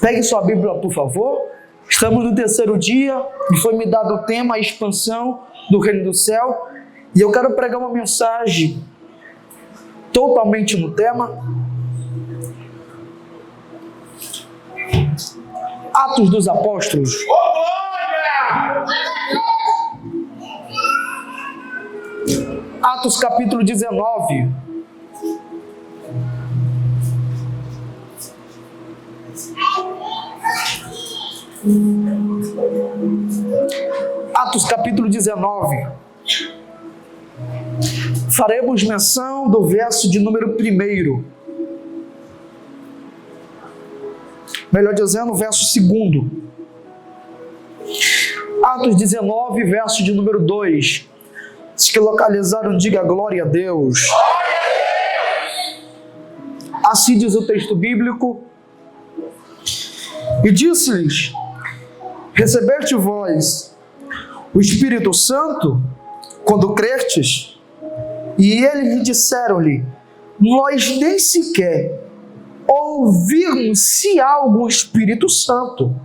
Pegue sua Bíblia, por favor. Estamos no terceiro dia e foi me dado o tema, a expansão do reino do céu. E eu quero pregar uma mensagem totalmente no tema. Atos dos Apóstolos. Atos capítulo 19. Atos capítulo 19. Faremos menção do verso de número 1. Melhor dizendo, verso 2. Atos 19, verso de número 2. Os que localizaram, diga glória a Deus. Assim diz o texto bíblico. E disse-lhes: recebeste vós o Espírito Santo quando crestes? E eles lhe disseram-lhe: nós nem sequer ouvimos se há algum Espírito Santo.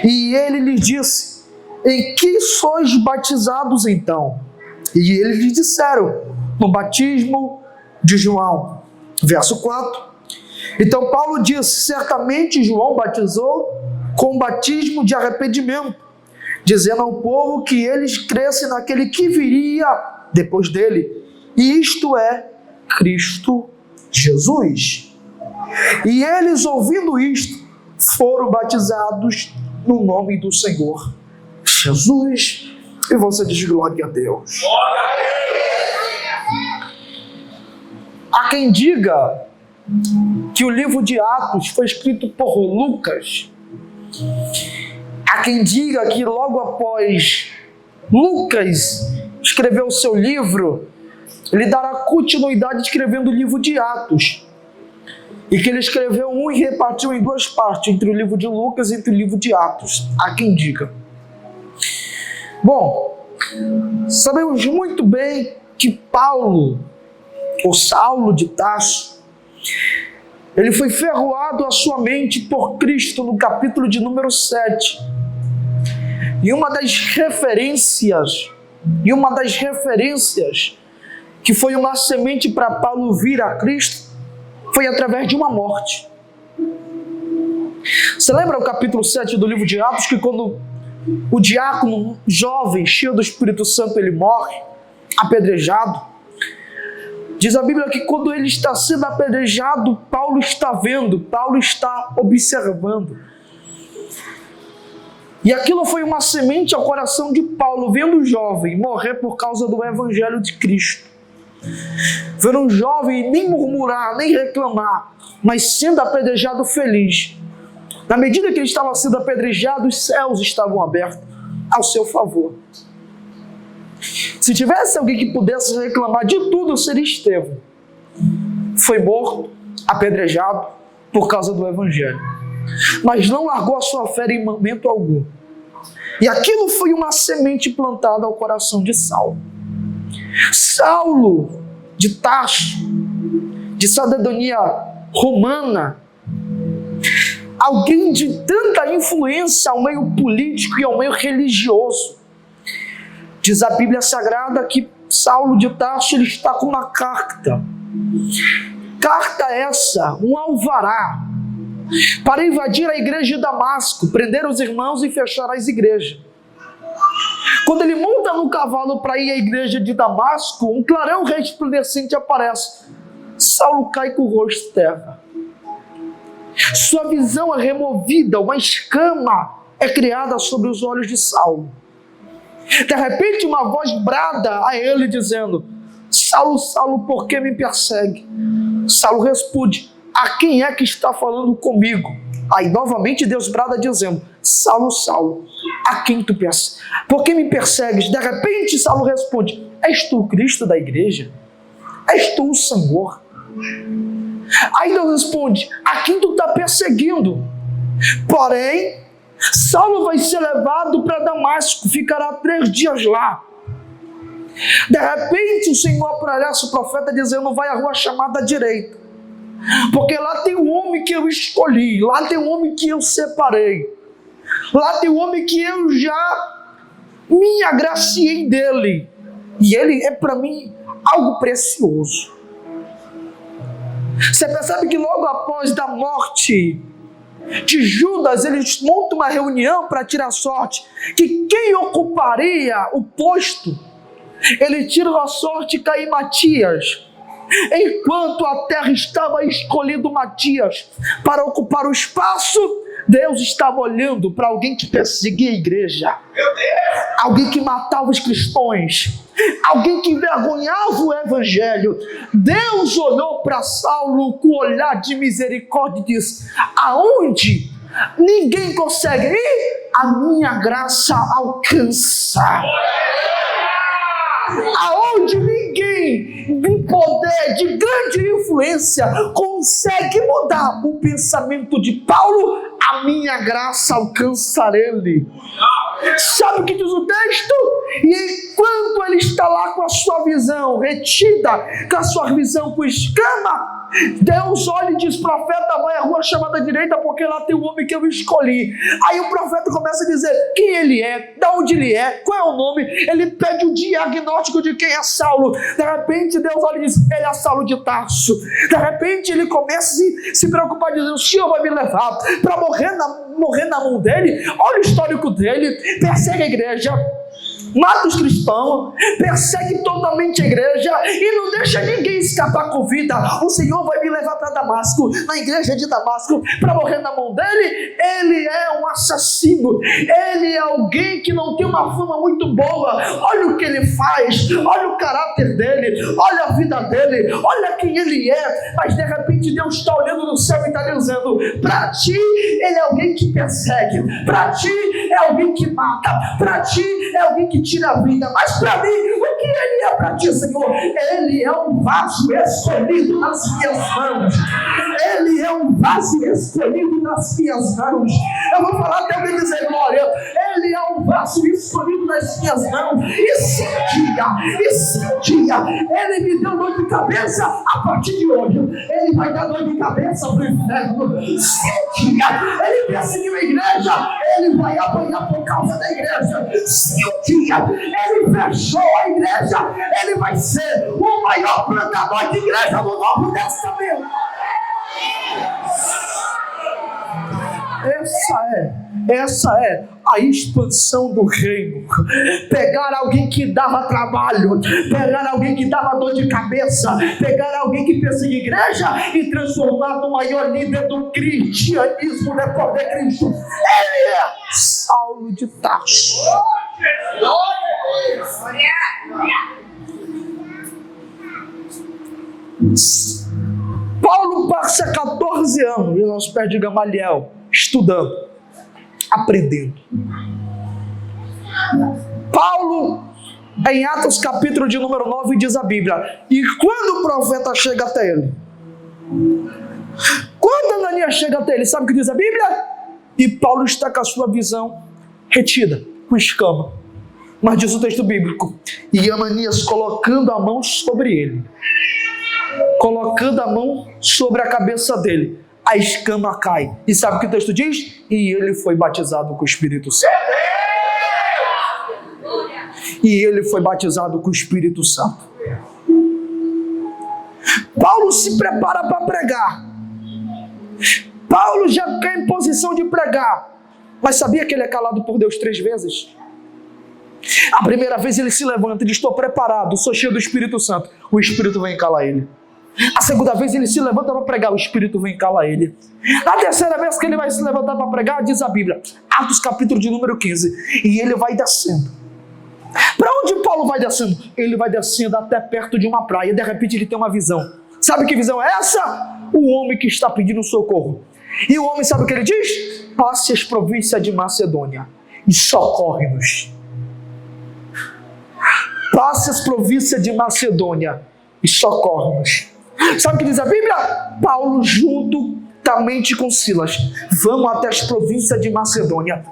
E ele lhes disse: em que sois batizados então? E eles lhe disseram: no batismo de João. Verso 4. Então Paulo disse: certamente João batizou com o batismo de arrependimento, dizendo ao povo que eles crescem naquele que viria depois dele, e isto é Cristo Jesus. E eles, ouvindo isto, foram batizados no nome do Senhor Jesus. E você diz glória a Deus. Há quem diga que o livro de Atos foi escrito por Lucas. Há quem diga que logo após Lucas escrever o seu livro, ele dará continuidade escrevendo o livro de Atos. E que ele escreveu um e repartiu em duas partes, entre o livro de Lucas e entre o livro de Atos. Há quem diga. Bom, sabemos muito bem que Paulo, ou Saulo de Tarso, ele foi ferroado à sua mente por Cristo no capítulo de número 7. E uma das referências que foi uma semente para Paulo vir a Cristo foi através de uma morte. Você lembra o capítulo 7 do livro de Atos, que quando o diácono jovem, cheio do Espírito Santo, ele morre, apedrejado? Diz a Bíblia que quando ele está sendo apedrejado, Paulo está vendo, Paulo está observando. E aquilo foi uma semente ao coração de Paulo, vendo o jovem morrer por causa do Evangelho de Cristo. Vendo um jovem nem murmurar, nem reclamar, mas sendo apedrejado feliz. Na medida que ele estava sendo apedrejado, os céus estavam abertos ao seu favor. Se tivesse alguém que pudesse reclamar de tudo, seria Estevão. Foi morto, apedrejado por causa do Evangelho, mas não largou a sua fé em momento algum. E aquilo foi uma semente plantada ao coração de Saulo. Saulo de Tarso, de cidadania romana, alguém de tanta influência ao meio político e ao meio religioso. Diz a Bíblia Sagrada que Saulo de Tarso, ele está com uma carta. Carta essa, um alvará, para invadir a igreja de Damasco, prender os irmãos e fechar as igrejas. Quando ele monta no cavalo para ir à igreja de Damasco, um clarão resplandecente aparece. Saulo cai com o rosto em terra. Sua visão é removida, uma escama é criada sobre os olhos de Saulo. De repente uma voz brada a ele dizendo: Saulo, Saulo, por que me persegue? Saulo responde: a quem é que está falando comigo? Aí novamente Deus brada dizendo: Saulo, Saulo, a quem tu persegues? Por que me persegues? De repente Saulo responde: és tu o Cristo da igreja? És tu o Senhor? Aí Deus responde: a quem tu está perseguindo? Porém, Saulo vai ser levado para Damasco, ficará 3 dias lá. De repente o Senhor aparece o profeta dizendo: vai à rua chamada à direita. Porque lá tem um homem que eu escolhi, lá tem um homem que eu separei, lá tem um homem que eu já me agraciei dele, e ele é para mim algo precioso. Você percebe que logo após da morte de Judas, eles montam uma reunião para tirar sorte, que quem ocuparia o posto, ele tira a sorte e cai em Matias. Enquanto a terra estava escolhendo Matias para ocupar o espaço, Deus estava olhando para alguém que perseguia a igreja, alguém que matava os cristãos, alguém que envergonhava o evangelho. Deus olhou para Saulo com olhar de misericórdia e disse: aonde ninguém consegue ir, a minha graça alcança. Aonde ninguém de poder, de grande influência, consegue mudar o pensamento de Paulo, a minha graça alcançar ele. Sabe o que diz o texto? E enquanto ele está lá com a sua visão retida, com a sua visão com escama, Deus olha e diz: profeta, vai à rua chamada direita, porque lá tem um homem que eu escolhi. Aí o profeta começa a dizer quem ele é, de onde ele é, qual é o nome. Ele pede o diagnóstico de quem é Saulo. De repente Deus olha e diz: ele é Saulo de Tarso. De repente ele começa a se preocupar, dizendo: o Senhor vai me levar para morrer na mão dele. Olha o histórico dele, persegue a igreja, mata os cristãos, persegue totalmente a igreja e não deixa ninguém escapar com vida. O Senhor vai me levar para Damasco, na igreja de Damasco, para morrer na mão dele. Ele é um assassino, ele é alguém que não tem uma fama muito boa. Olha o que ele faz, olha o caráter dele, olha a vida dele, olha quem ele é. Mas de repente Deus está olhando no céu e está dizendo: para ti ele é alguém que persegue, para ti é alguém que mata, para ti é alguém que tira a vida. Mas para mim, o que ele é para ti, Senhor? Ele é um vaso escolhido nas minhas mãos. Ele é um vaso escolhido nas minhas mãos. Eu vou falar até alguém dizer glória. Ele é um vaso escolhido nas minhas mãos. E se um dia ele me deu dor de cabeça, a partir de hoje ele vai dar dor de cabeça para o inferno. Se um dia ele perseguiu a igreja, ele vai apanhar por causa da igreja. Se um dia ele fechou a igreja, ele vai ser o maior plantador de igreja do Novo Testamento. Essa é a expansão do reino. Pegar alguém que dava trabalho, pegar alguém que dava dor de cabeça, pegar alguém que perseguia a igreja e transformar no maior líder do cristianismo depois de Cristo. Ele é Saulo de Tarso. Paulo passa 14 anos aos pés de Gamaliel, estudando, aprendendo. Paulo, em Atos capítulo de número 9, diz a Bíblia: e quando o profeta chega até ele, quando Ananias chega até ele, sabe o que diz a Bíblia? E Paulo está com a sua visão retida, com escama. Mas diz o texto bíblico: e Ananias, colocando a mão sobre ele, colocando a mão sobre a cabeça dele, a escama cai. E sabe o que o texto diz? E ele foi batizado com o Espírito Santo. E ele foi batizado com o Espírito Santo. Paulo se prepara para pregar. Paulo já cai em posição de pregar. Mas sabia que ele é calado por Deus 3 vezes? A primeira vez ele se levanta e diz: estou preparado, sou cheio do Espírito Santo. O Espírito vem calar ele. A segunda vez ele se levanta para pregar, o Espírito vem calar ele. Na terceira vez que ele vai se levantar para pregar, diz a Bíblia, Atos capítulo de número 15, e ele vai descendo. Para onde Paulo vai descendo? Ele vai descendo até perto de uma praia. De repente ele tem uma visão. Sabe que visão é essa? O homem que está pedindo socorro. E o homem, sabe o que ele diz? Passe as províncias de Macedônia e socorre-nos. Passe as províncias de Macedônia e socorre-nos. Sabe o que diz a Bíblia? Paulo, juntamente com Silas, vamos até as províncias de Macedônia.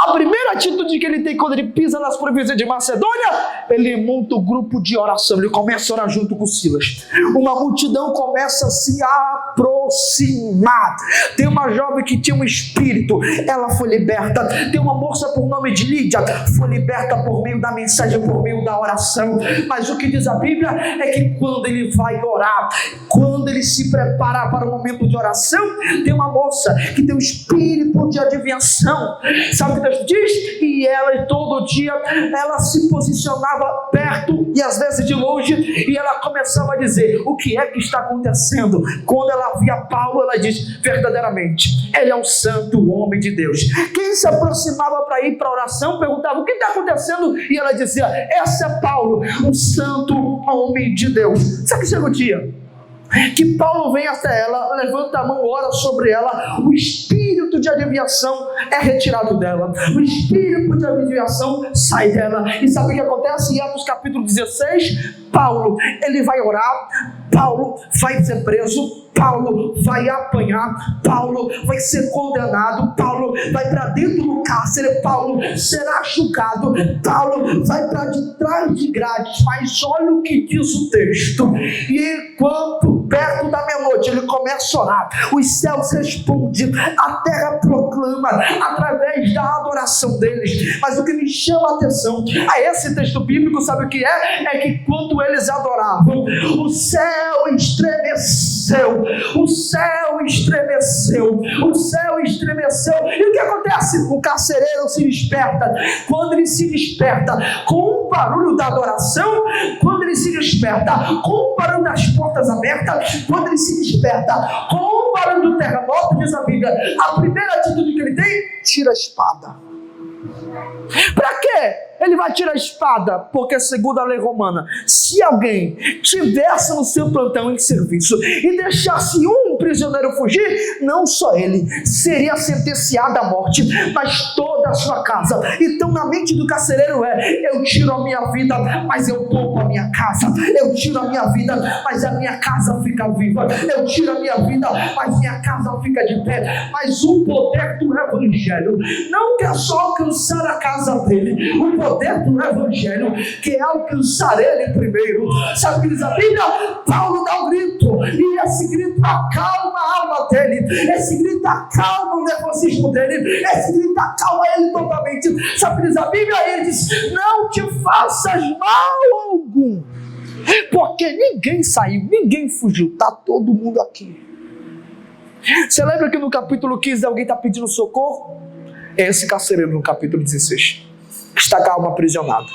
A primeira atitude que ele tem quando ele pisa nas províncias de Macedônia, ele monta um grupo de oração, ele começa a orar junto com Silas. Uma multidão começa a se aproximar. Tem uma jovem que tinha um espírito, ela foi liberta. Tem uma moça por nome de Lídia, foi liberta por meio da mensagem, por meio da oração. Mas o que diz a Bíblia é que quando ele vai orar, quando ele se prepara para o momento de oração, tem uma moça que tem um espírito de adivinhação. Sabe o que Deus diz? E ela todo dia, ela se posicionava perto e às vezes de longe, e ela começava a dizer: o que é que está acontecendo? Quando ela via Paulo, ela diz: verdadeiramente, ele é um santo homem de Deus. Quem se aproximava para ir para a oração perguntava: o que está acontecendo? E ela dizia: esse é Paulo, um santo homem de Deus. Sabe que chega o dia que Paulo vem até ela, levanta a mão, ora sobre ela, o espírito de adivinhação é retirado dela, o espírito de adivinhação sai dela. E sabe o que acontece? Em Atos capítulo 16, Paulo, ele vai orar, Paulo vai ser preso, Paulo vai apanhar, Paulo vai ser condenado, Paulo vai para dentro do cárcere, Paulo será julgado, Paulo vai para de trás de grades. Mas olha o que diz o texto: e enquanto perto da meia-noite ele começa a orar, os céus respondem, a terra proclama através da adoração deles. Mas o que me chama a atenção a esse texto bíblico, sabe o que é? É que quando eles adoravam, o céu estremeceu, o céu estremeceu, o céu estremeceu. E o que acontece? O carcereiro se desperta. Quando ele se desperta com o barulho da adoração, quando ele se desperta com o barulho das portas abertas, quando ele se desperta com o barulho do terremoto, diz a Bíblia, a primeira atitude que ele tem: tira a espada. Para quê? Ele vai tirar a espada, porque segundo a lei romana, se alguém tivesse no seu plantão em serviço e deixasse um prisioneiro fugir, não só ele seria sentenciado à morte, mas toda a sua casa. Então na mente do carcereiro eu tiro a minha vida, mas eu poupo a minha casa. Eu tiro a minha vida, mas a minha casa fica viva. Eu tiro a minha vida, mas minha casa fica de pé. Mas o poder do evangelho não quer só alcançar a casa dele, o poder do evangelho quer alcançar ele primeiro. Sabe o que diz a Bíblia? Paulo dá um grito, e esse grito acalma a alma dele, esse grito acalma o nervosismo dele, esse grito acalma ele totalmente. Sabe o que diz a Bíblia? Ele diz: não te faças mal algum, porque ninguém saiu, ninguém fugiu, está todo mundo aqui. Você lembra que no capítulo 15 alguém está pedindo socorro? É esse carcereiro no capítulo 16, que está com a alma aprisionada.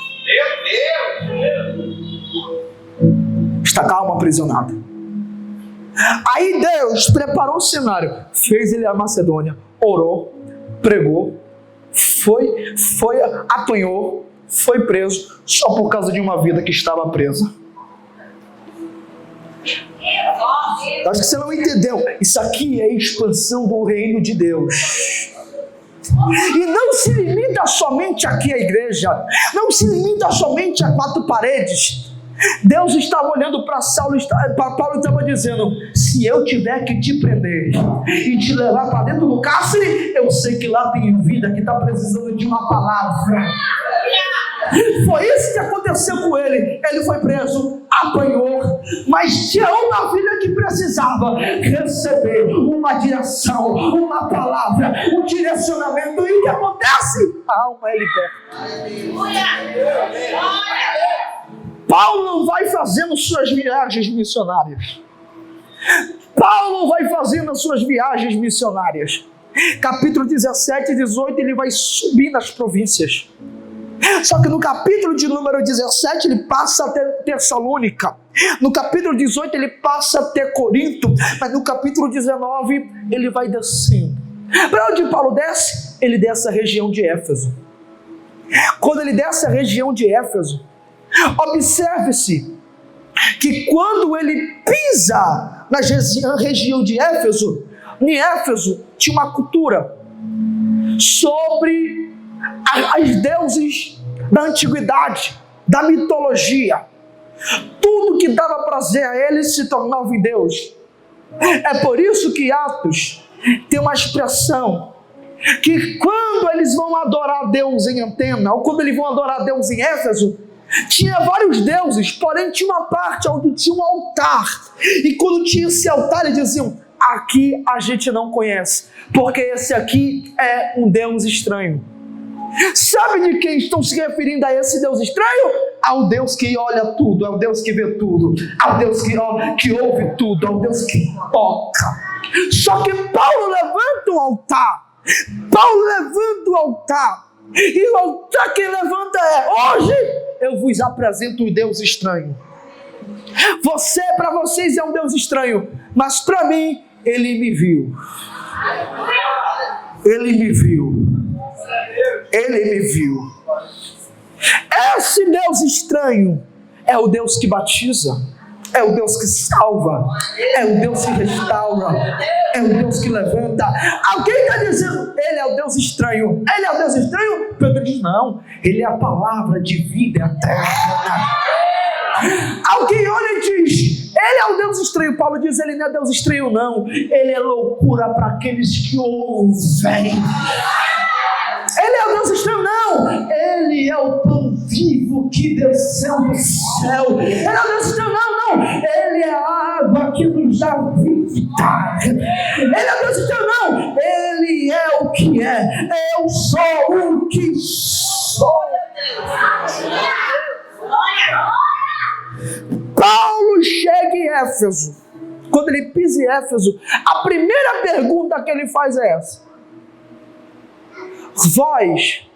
Está com a alma aprisionada. Aí Deus preparou o cenário, fez ele a Macedônia, orou, pregou, apanhou, foi preso, só por causa de uma vida que estava presa. Acho que você não entendeu. Isso aqui é a expansão do reino de Deus. E não se limita somente aqui à igreja, não se limita somente a quatro paredes. Deus estava olhando para Saulo, para Paulo, estava dizendo: se eu tiver que te prender e te levar para dentro do cárcere, eu sei que lá tem vida que está precisando de uma palavra. Foi isso que aconteceu com ele. Ele foi preso, apanhou, mas tinha uma vida que precisava receber uma direção, uma palavra, um direcionamento. E o que acontece? A alma é liberta. Paulo não vai fazendo suas viagens missionárias. Paulo vai fazendo as suas viagens missionárias. Capítulo 17 e 18, ele vai subir nas províncias. Só que no capítulo de número 17 ele passa a ter Tessalônica, no capítulo 18 ele passa a ter Corinto, mas no capítulo 19 ele vai descendo. Para onde Paulo desce? Ele desce a região de Éfeso. Quando ele desce a região de Éfeso, observe-se que quando ele pisa na região de Éfeso, em Éfeso tinha uma cultura sobre as deuses da antiguidade, da mitologia. Tudo que dava prazer a eles se tornava em Deus. É por isso que Atos tem uma expressão que quando quando eles vão adorar Deus em Antena, ou quando eles vão adorar Deus em Éfeso, tinha vários deuses, porém tinha uma parte onde tinha um altar. E quando tinha esse altar, eles diziam: aqui a gente não conhece, porque esse aqui é um Deus estranho. Sabe de quem estão se referindo a esse Deus estranho? Ao Deus que olha tudo, ao Deus que vê tudo, ao Deus que ouve tudo, ao Deus que toca. Só que Paulo levanta o altar. E o altar que ele levanta é: hoje eu vos apresento o Deus estranho. Para vocês é um Deus estranho, mas para mim, ele me viu. Esse Deus estranho é o Deus que batiza, é o Deus que salva, é o Deus que restaura, é o Deus que levanta. Alguém está dizendo: ele é o Deus estranho. Ele é o Deus estranho? Pedro diz: não, ele é a palavra de vida eterna. Alguém olha e diz: ele é o Deus estranho. Paulo diz: ele não é Deus estranho, não. Ele é loucura para aqueles que ouvem. Ele é o Deus estranho, não. Ele é o pão vivo que desceu do céu. Ele é o Deus estranho, não. Ele é a água que nos dá vida. Ele é o Deus estranho, não. Ele é o que é. Eu sou o que sou. Paulo chega em Éfeso. Quando ele pisa em Éfeso, a primeira pergunta que ele faz é essa: vós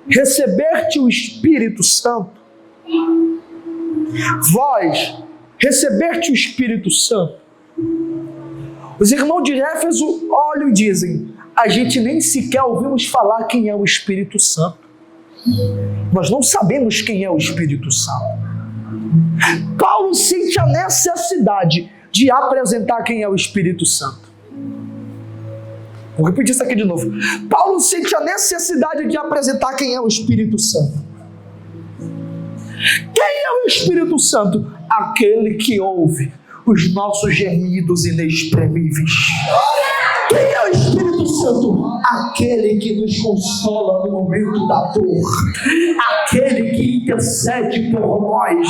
recebeste o Espírito Santo? Vós recebeste o Espírito Santo? Os irmãos de Éfeso olham e dizem: a gente nem sequer ouvimos falar quem é o Espírito Santo. Nós não sabemos quem é o Espírito Santo. Paulo sente a necessidade de apresentar quem é o Espírito Santo. Vou repetir isso aqui de novo. Paulo sente a necessidade de apresentar quem é o Espírito Santo. Quem é o Espírito Santo? Aquele que ouve os nossos gemidos inexprimíveis. Quem é o Espírito Santo? Aquele que nos consola no momento da dor, aquele que intercede por nós,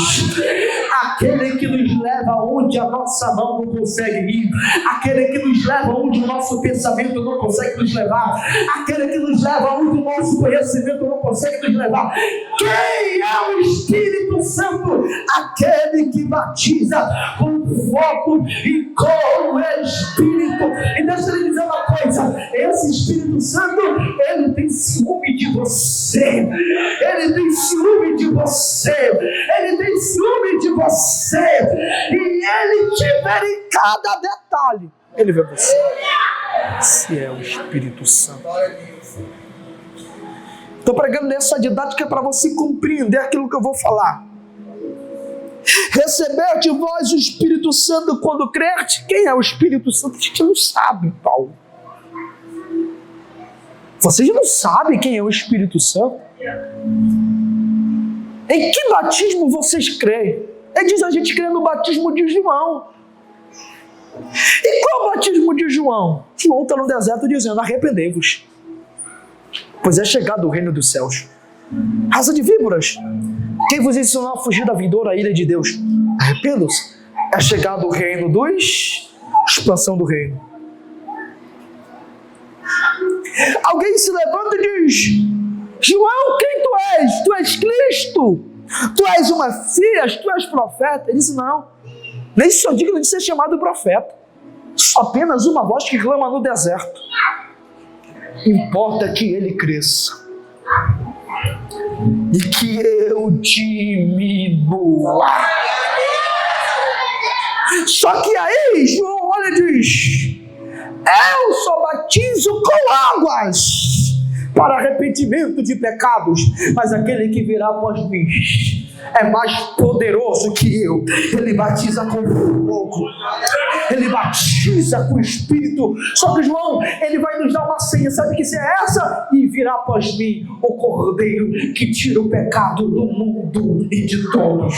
aquele que nos leva onde a nossa mão não consegue ir, aquele que nos leva onde o nosso pensamento não consegue nos levar, aquele que nos leva onde o nosso conhecimento não consegue nos levar. Quem é o Espírito Santo? Aquele que batiza com fogo e com o Espírito. E deixa eu dizer uma coisa: esse Espírito Santo, ele tem ciúme de você. Ele tem ciúme de você. Ele tem ciúme de você. E ele te vê em cada detalhe. Ele vê você. Esse é o Espírito Santo. Estou pregando nessa didática para você compreender aquilo que eu vou falar. Recebeste vós o Espírito Santo quando crerte? Quem é o Espírito Santo? A gente não sabe, Paulo. Vocês não sabem quem é o Espírito Santo? Em que batismo vocês creem? Ele diz: a gente crê no batismo de João. E qual é o batismo de João? João está no deserto dizendo: arrependei-vos, pois é chegado o reino dos céus. Raça de víboras, quem vos ensinou a fugir da vindoura ira de Deus? Arrependam-se, é chegado o reino dos... expansão do reino. Alguém se levanta e diz: João, quem tu és? Tu és Cristo? Tu és o Messias? Tu és profeta? Ele disse: não, nem sou digno de ser chamado profeta. Sou apenas uma voz que clama no deserto. Importa que ele cresça e que eu diminua. Só que aí João olha e diz: eu só batizo com águas para arrependimento de pecados, mas aquele que virá após mim é mais poderoso que eu. Ele batiza com fogo. ele batiza com o Espírito. Só que João, ele vai nos dar uma senha, sabe que senha é essa? E virá após mim o Cordeiro que tira o pecado do mundo e de todos.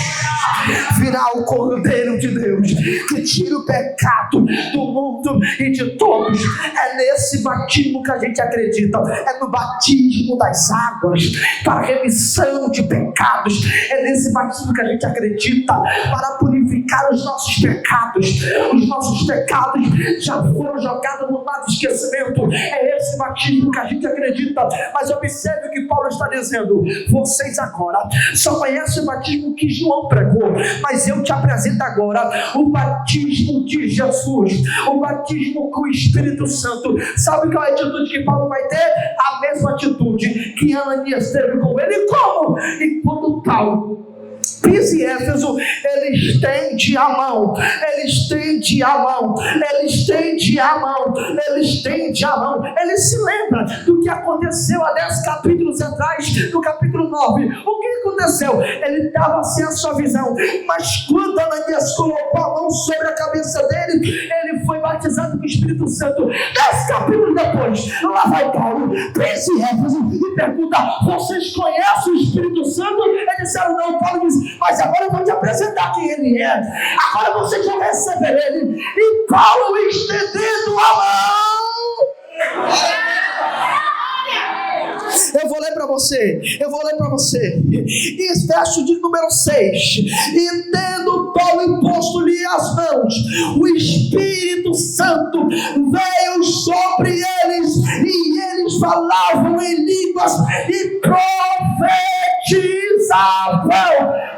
Virá o Cordeiro de Deus que tira o pecado do mundo e de todos. É nesse batismo que a gente acredita, é no batismo das águas para a remissão de pecados, é nesse batismo que a gente acredita para purificar os nossos pecados. Os nossos pecados já foram jogados no mar do esquecimento. É esse batismo que a gente acredita. Mas observe o que Paulo está dizendo: vocês agora só conhecem o batismo que João pregou, mas eu te apresento agora o batismo de Jesus, o batismo com o Espírito Santo. Sabe qual é a atitude que Paulo vai ter? A mesma atitude que Ananias teve com ele. Como? E quando Paulo pisa em Éfeso, ele estende a mão, ele estende a mão, ele estende a mão, ele estende a mão. Ele se lembra do que aconteceu há 10 capítulos atrás, no capítulo 9. O que aconteceu? Ele estava sem a sua visão, mas quando Ananias colocou a mão sobre a cabeça dele, ele foi batizado com o Espírito Santo. 10 capítulos depois, lá vai Paulo, pisa em Éfeso e pergunta: vocês conhecem o Espírito Santo? Eles disseram não. Paulo diz: mas agora eu vou te apresentar quem ele é. Agora vocês vão receber ele. E Paulo estendendo a mão. Eu vou ler para você. E verso de número 6. E tendo Paulo imposto-lhe as mãos, o Espírito Santo veio sobre eles, e eles falavam em línguas e profetizavam.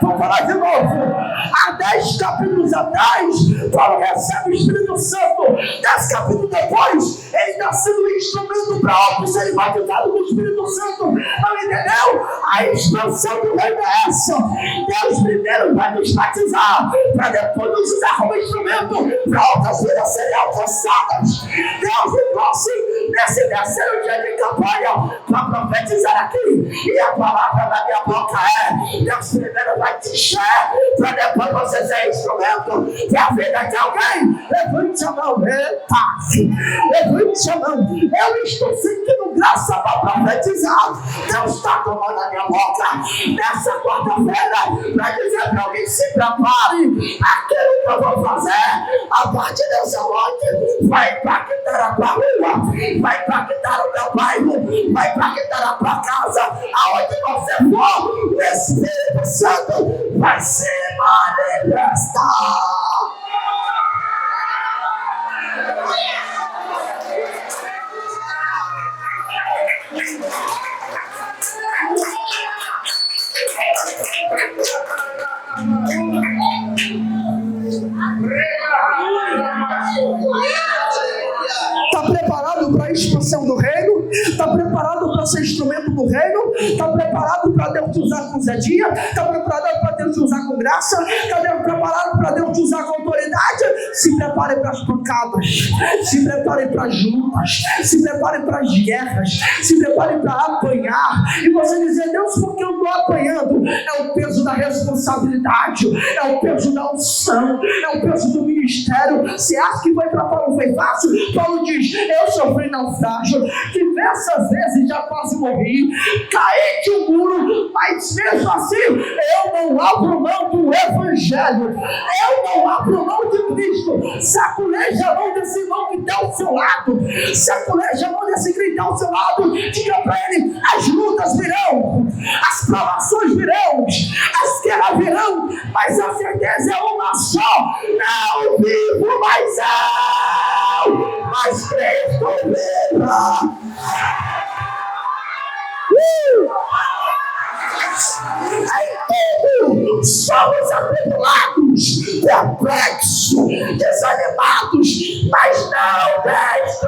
Vou falar de novo. Há 10 capítulos atrás, Paulo recebe o Espírito Santo. 10 capítulos depois, ele está sendo um instrumento para outros serem batizados com o Espírito Santo. Não entendeu? A expansão do reino é essa. Deus primeiro vai nos batizar, para depois nos usar como instrumento para outras vidas serem alcançadas. Deus me trouxe nesse terceiro dia de campanha para profetizar aqui. E a palavra da minha boca é: Deus primeiro vai te encher, para depois você ser instrumento para a vida de alguém. Levante a mão. Levante a mão. Eu estou sentindo graça para profetizar. Deus está tomando a minha boca nessa quarta-feira para dizer para alguém: se prepare, aquilo que eu vou fazer a partir dessa noite vai impactar a tua rua, vai impactar o meu bairro, vai impactar a tua casa. Aonde você for, o Espírito Santo vai se manifestar. Está preparado para a expansão do reino? Está preparado para ser instrumento do reino? Está preparado para Deus te usar com ousadia? Está preparado para Deus te usar com graça? Está preparado para Deus te usar com autoridade? Se prepare para as pancadas, se prepare para as lutas, se prepare para as guerras, se prepare para apanhar. E você dizer: Deus, por que eu estou apanhando? É o peso da responsabilidade, é o peso da unção, é o peso do ministério. Você acha que para Paulo foi fácil? Paulo diz: eu sofri naufrágio, diversas vezes já quase morri, caí de um muro, mas mesmo assim eu não abro mão do Evangelho, eu não abro mão de Cristo. Saculeja a mão desse irmão que está ao seu lado, saculeja a mão desse que está ao seu lado. Diga para ele: as lutas virão, as provações virão, as guerras virão, mas a certeza é uma só: não vivo mais eu, mas Cristo viva. Em tudo somos atribulados, perplexos, desanimados, mas não destruídos.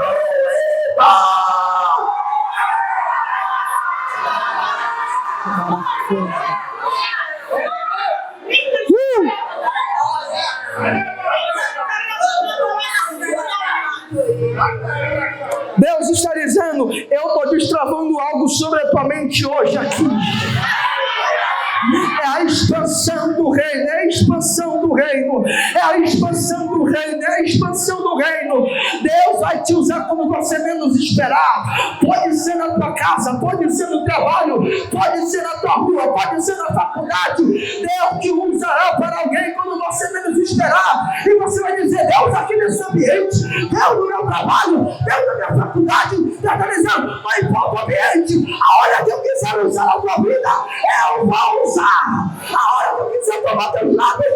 Deus está dizendo: eu estou destravando algo sobre a tua mente hoje aqui. É a expansão do reino, é a expansão do reino, é a expansão do reino, é a expansão do reino. Deus vai te usar como você menos esperar. Pode ser na tua casa, pode ser no trabalho, pode ser na tua rua, pode ser na faculdade. Deus te usará para alguém quando você menos esperar. E você vai dizer: Deus aqui nesse ambiente, Deus no meu trabalho, Deus na minha faculdade, Deus está dizendo: não importa o ambiente, a hora que eu quiser usar a tua vida, eu vou usar. A hora que eu quiser tomar teus lábios,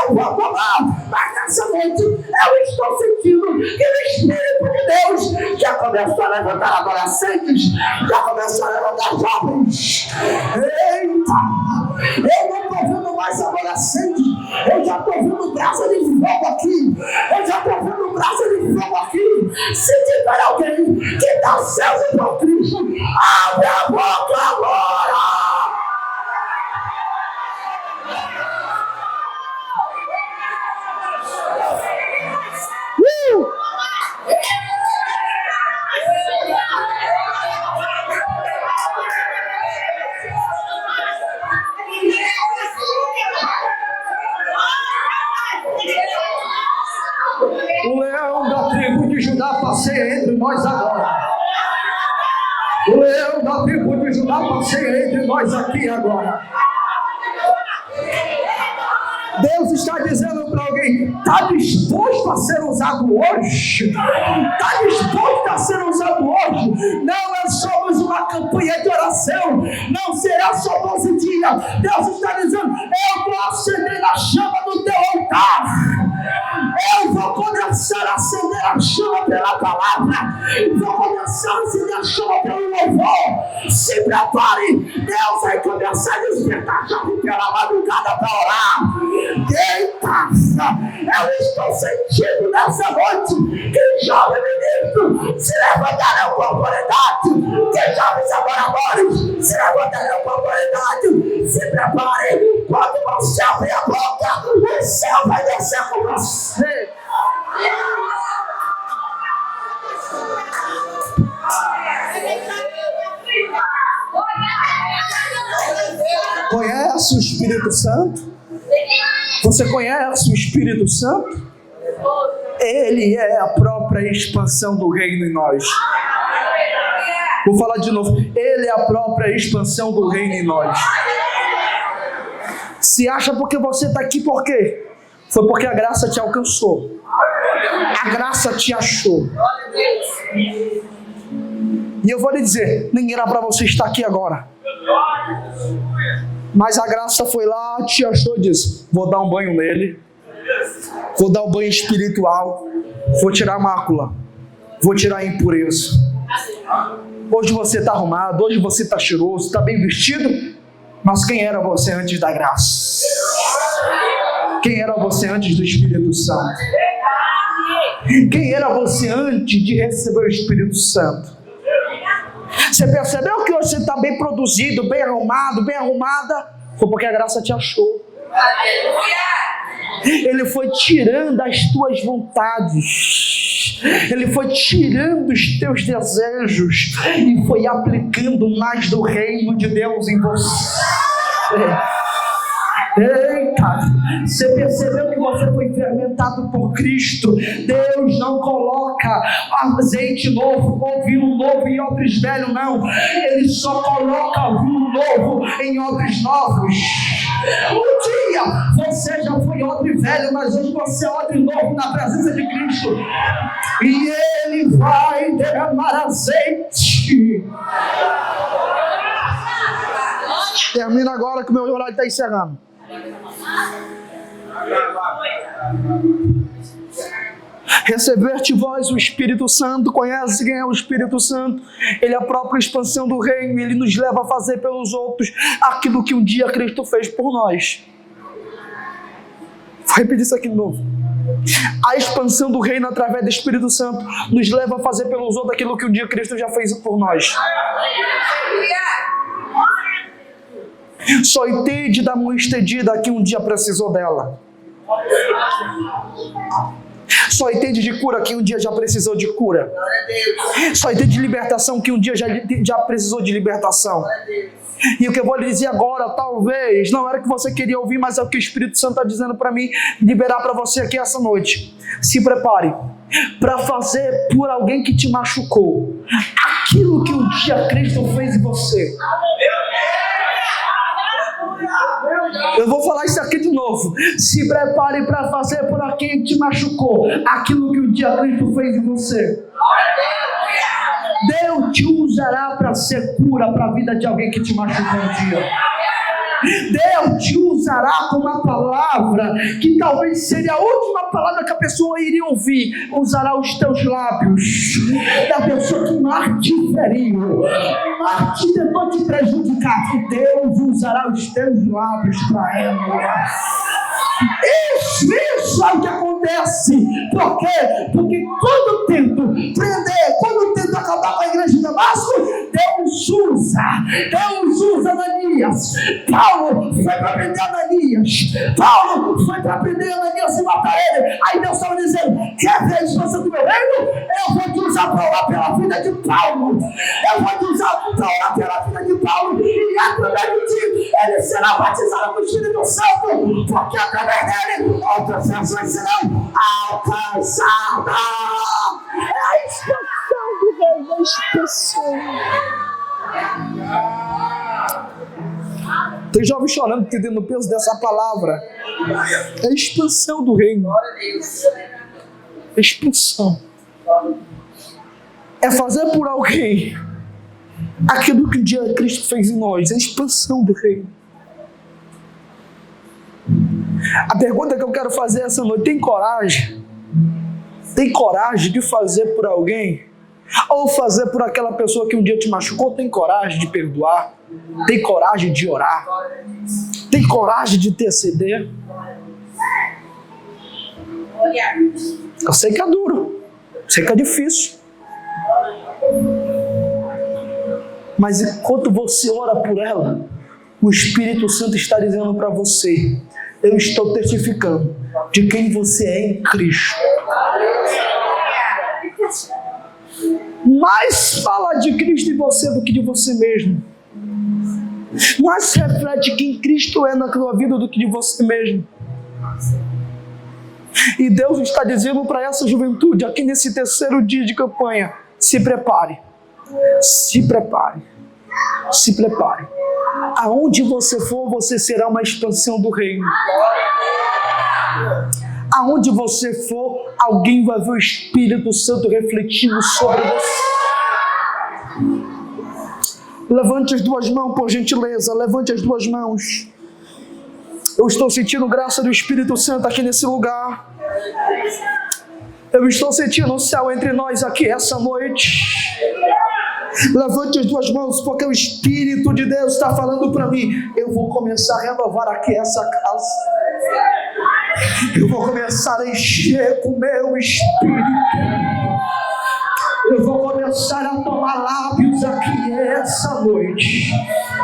eu vou tomar. Mas nessa noite eu estou sentindo que o Espírito de Deus já começou a levantar adolescentes, já começou a levantar jovens. Eita! Eu não estou vendo mais adolescentes, eu já estou vendo brasa de fogo aqui. Eu já estou vendo brasa de fogo aqui. Se tiver alguém que dá céus e por Cristo, abre a boca agora! O leão da tribo de Judá passeia entre nós agora. O leão da tribo de Judá passeia entre nós aqui agora. Deus está dizendo para alguém: está disposto a ser usado hoje? Está disposto a ser usado hoje? Não é só mais uma campanha de oração, não será só 12 dias. Deus está dizendo: eu vou acender a chama do teu altar. Eu vou começar a acender a chama pela palavra. Vou começar a acender a chama pelo louvor. Se prepare, Deus vai começar a despertar a chave pela madrugada para orar. Eita! Eu estou sentindo nessa noite que jovens ministros se levantarão com autoridade, que jovens adoradores se levantarão com autoridade. Se prepare, quando você abrir a boca, o céu vai descer com você. Conhece o Espírito Santo? Você conhece o Espírito Santo? Ele é a própria expansão do reino em nós. Vou falar de novo. Ele é a própria expansão do reino em nós. Se acha porque você está aqui, por quê? Foi porque a graça te alcançou. A graça te achou. E eu vou lhe dizer, nem era para você estar aqui agora. Mas a graça foi lá, te achou e disse: vou dar um banho nele. Vou dar um banho espiritual. Vou tirar a mácula. Vou tirar a impureza. Hoje você está arrumado, hoje você está cheiroso, está bem vestido. Mas quem era você antes da graça? Quem era você antes do Espírito Santo? Quem era você antes de receber o Espírito Santo? Você percebeu que hoje você está bem produzido, bem arrumado, bem arrumada? Foi porque a graça te achou. Ele foi tirando as tuas vontades, Ele foi tirando os teus desejos e foi aplicando mais do reino de Deus em você. Eita, você percebeu que você foi fermentado por Cristo? Deus não coloca azeite novo ou vinho novo em odres velhos, não. Ele só coloca vinho novo em odres novos. Um dia você já foi odre velho, mas hoje você é odre novo na presença de Cristo. E Ele vai derramar azeite. Termina agora que o meu horário está encerrando. Recebeste vós o Espírito Santo. Conhece quem é o Espírito Santo? Ele é a própria expansão do reino. Ele nos leva a fazer pelos outros aquilo que um dia Cristo fez por nós. Vou repetir isso aqui de novo. A expansão do reino através do Espírito Santo nos leva a fazer pelos outros aquilo que um dia Cristo já fez por nós. Só entende da mão estendida que um dia precisou dela. Só entende de cura quem um dia já precisou de cura. Só entende de libertação quem um dia já precisou de libertação. E o que eu vou lhe dizer agora, talvez, não era o que você queria ouvir, mas é o que o Espírito Santo está dizendo para mim, liberar para você aqui essa noite. Se prepare para fazer por alguém que te machucou aquilo que um dia Cristo fez em você. Eu vou falar isso aqui de novo. Se prepare para fazer por quem te machucou aquilo que um dia Cristo fez em você. Deus te usará para ser cura para a vida de alguém que te machucou um dia. Deus te usará com uma palavra que talvez seria a última palavra que a pessoa iria ouvir. Usará os teus lábios da pessoa que mais te feriu, mais te tentou te prejudicar. Deus usará os teus lábios para ela. Isso é o que acontece. Por quê? Porque quando tento prender, quando tento acabar com a igreja de Damasco, Deus usa Ananias. Paulo foi para prender Ananias. Paulo foi para prender Ananias e matar ele. Aí Deus estava dizendo: quer ver a expansão do meu reino? Eu vou te usar para orar pela vida de Paulo. Eu vou te usar para orar pela vida de Paulo. E através de ti, ele será batizado com o Espírito Santo. Porque através dele, outras pessoas serão alcançadas. É a expansão do reino, a expansão. Tem jovens chorando, entendendo o peso dessa palavra. É a expansão do reino. É expansão. É fazer por alguém aquilo que um dia Cristo fez em nós. É a expansão do reino. A pergunta que eu quero fazer essa noite: tem coragem? Tem coragem de fazer por alguém? Ou fazer por aquela pessoa que um dia te machucou? Tem coragem de perdoar? Tem coragem de orar? Tem coragem de interceder? Eu sei que é duro, sei que é difícil, mas enquanto você ora por ela, o Espírito Santo está dizendo para você: eu estou testificando de quem você é em Cristo. Mais fala de Cristo em você do que de você mesmo. Mais reflete quem Cristo é na tua vida do que de você mesmo. E Deus está dizendo para essa juventude, aqui nesse terceiro dia de campanha: se prepare. Se prepare. Se prepare. Aonde você for, você será uma expansão do reino. Aonde você for, alguém vai ver o Espírito Santo refletindo sobre você. Levante as duas mãos, por gentileza. Levante as duas mãos. Eu estou sentindo graça do Espírito Santo aqui nesse lugar. Eu estou sentindo o céu entre nós aqui essa noite. Levante as duas mãos, porque o Espírito de Deus está falando para mim: eu vou começar a renovar aqui essa casa. Eu vou começar a encher com o meu Espírito. Eu vou começar a tomar lábios aqui essa noite.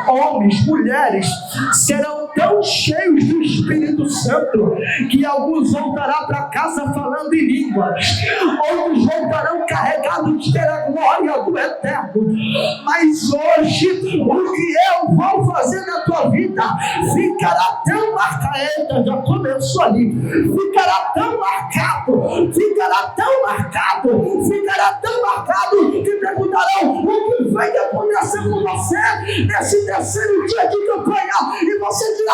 Homens, mulheres serão tão cheios do Espírito Santo que alguns voltarão para casa falando em línguas, outros voltarão carregados pela glória do Eterno. Mas hoje, o que eu vou fazer na tua vida ficará tão marcado. Já começou ali. Ficará tão marcado, ficará tão marcado, ficará tão marcado que perguntarão: o que vai acontecer com você nesse terceiro dia de campanha? E você dirá: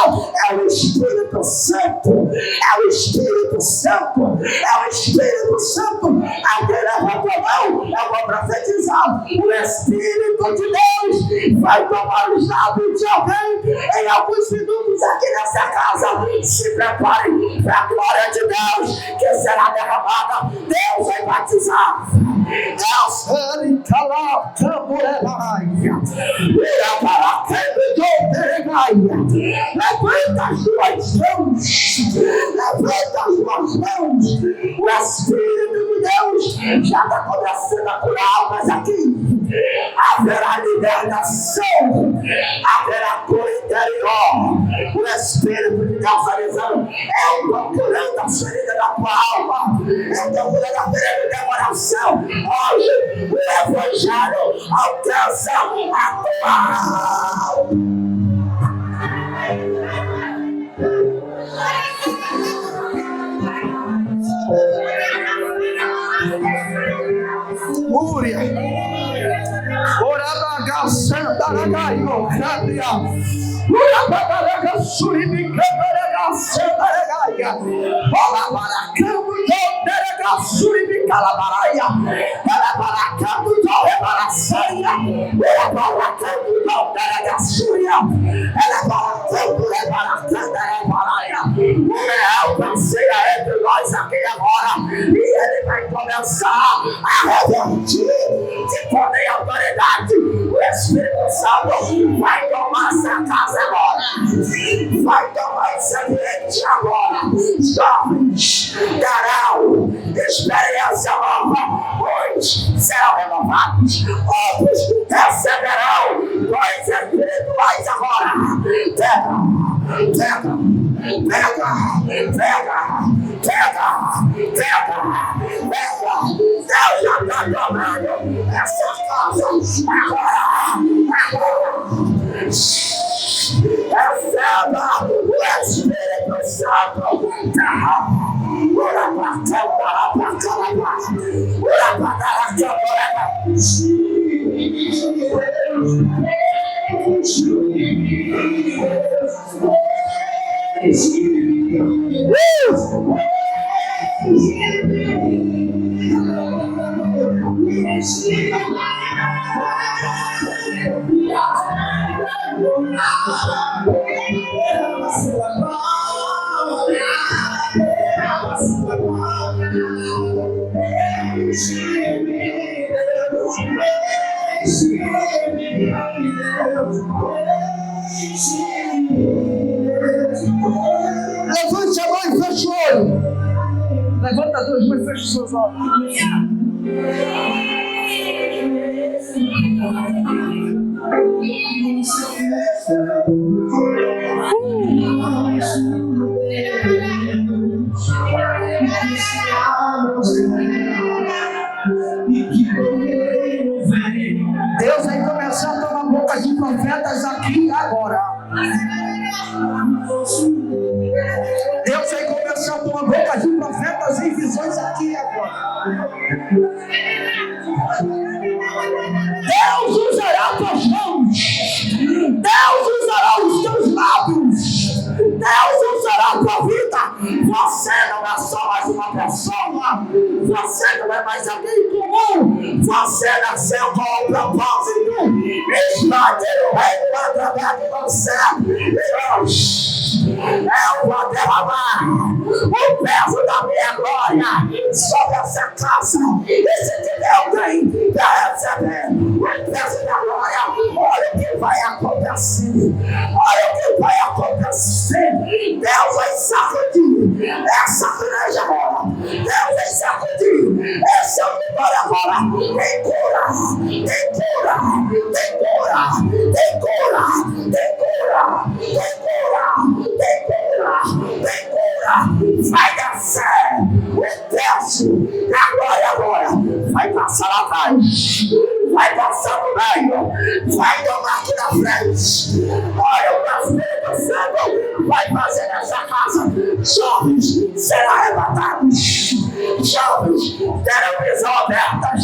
é o Espírito Santo, é o Espírito Santo, é o Espírito Santo. Alguém levanta a mão, eu vou profetizar: o Espírito de Deus vai tomar os lábios de alguém em alguns minutos aqui nessa casa. Se prepare para a glória de Deus que será derramada. Deus vai batizar. Deus vai calar levanta as duas mãos. Levanta as duas mãos. O Espírito de Deus já está começando a curar almas aqui. Haverá libertação. Haverá cura interior. O Espírito de Deus está dizendo: eu estou curando a ferida da tua alma, eu estou curando a ferida do teu coração. Hoje o Evangelho alcança a tua alma. Fúria. Orabaga Santaragai, Cádia. Orabaga Suribicaraga Santaragai. Olabaracando Deraga Suribicalabaraia. Olabaracando Rebaraçaia. Olabaracando Deraga Suria. Olabaracando Rebaracanda. O real passeia entre nós aqui agora. E ele vai começar a revertir de poder e autoridade. O Espírito Santo vai tomar essa casa agora. Vai tomar esse ambiente agora. Jovens terão experiência nova. Muitos serão renovados. Outros receberão dons espirituais agora. Pega. Deus já está tomando essa casa agora. Receba o Espírito Santo. Levante a mão e feche o olho. Levanta as duas mãos e feche os seus olhos. Deus vai começar a tomar boca de profetas aqui agora. Deus vai começar a tomar boca de profetas em visões aqui agora. Deus usará tuas mãos. Deus usará os teus lábios. Deus usará a tua vida. Você não é só mais uma pessoa. Você não é mais alguém comum. Você nasceu com o propósito de expandir o reino através de você. Deus, eu vou derramar o peso da minha glória sobre essa casa. E se tiver alguém para receber o peso da glória, olha o que vai acontecer. Olha o que vai acontecer. Deus vai sacudir essa igreja agora. Deus vai sacudir esse auditório agora. Tem cura, tem cura, tem cura, tem cura, tem cura, tem cura, tem cura, tem cura. Vai descer o peso da glória agora. Vai passar lá atrás. Vai passar no meio. Vai tomar aqui na frente. Olha, o Espírito Santo vai fazer nessa casa. Jovens serão arrebatados. Jovens terão visão abertas.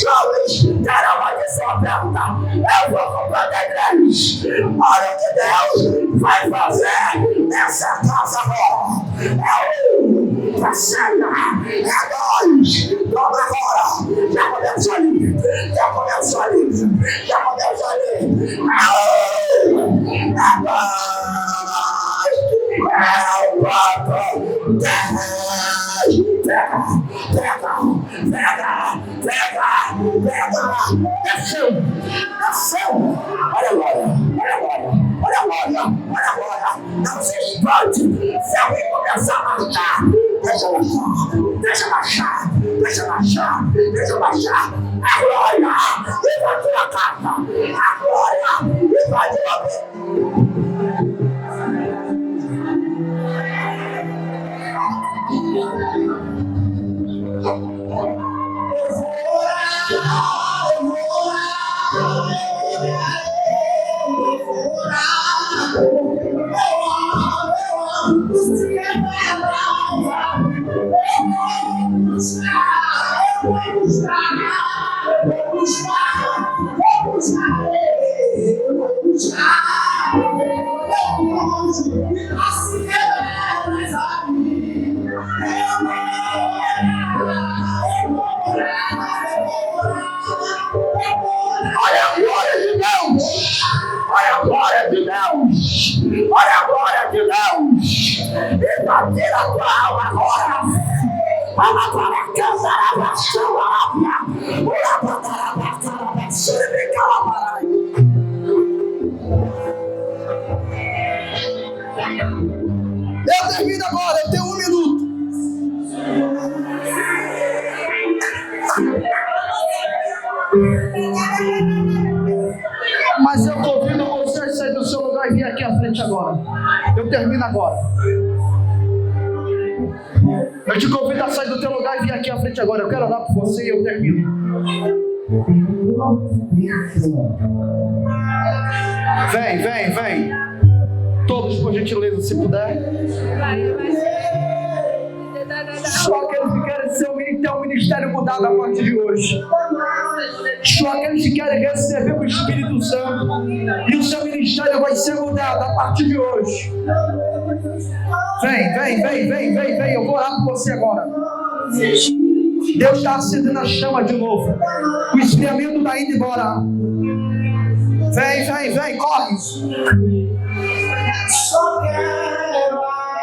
Jovens terão uma visão aberta. Eu vou comprar da igreja. Olha o que Deus vai fazer nessa casa agora. É um, tá certo. É dois. Toma agora. Já começou ali. Já começou ali. Já começou ali. É um. É dois. É o quatro. Pega. Desceu. Olha agora. Não se espante. Se alguém começar a marchar, deixa baixar. A glória invadiu a casa. A glória invadiu a vida. Olha a glória de Deus. Invadir a tua alma agora. A glória canta a paixão. Eu termino agora, eu tenho 1 minuto. Mas eu convido você a sair do seu lugar e vir aqui à frente agora. Eu termino agora. Eu te convido a sair do teu lugar e vir aqui à frente agora. Eu quero orar por você e eu termino. Vem. Todos, por gentileza, se puder. Só aqueles que querem ter um ministério mudado a partir de hoje. Só aqueles que querem receber o Espírito Santo. E o seu ministério vai ser mudado a partir de hoje. Vem. Eu vou orar por você agora. Deus está acendendo a chama de novo. O esfriamento está indo embora. Vem, corre. Só quero amar.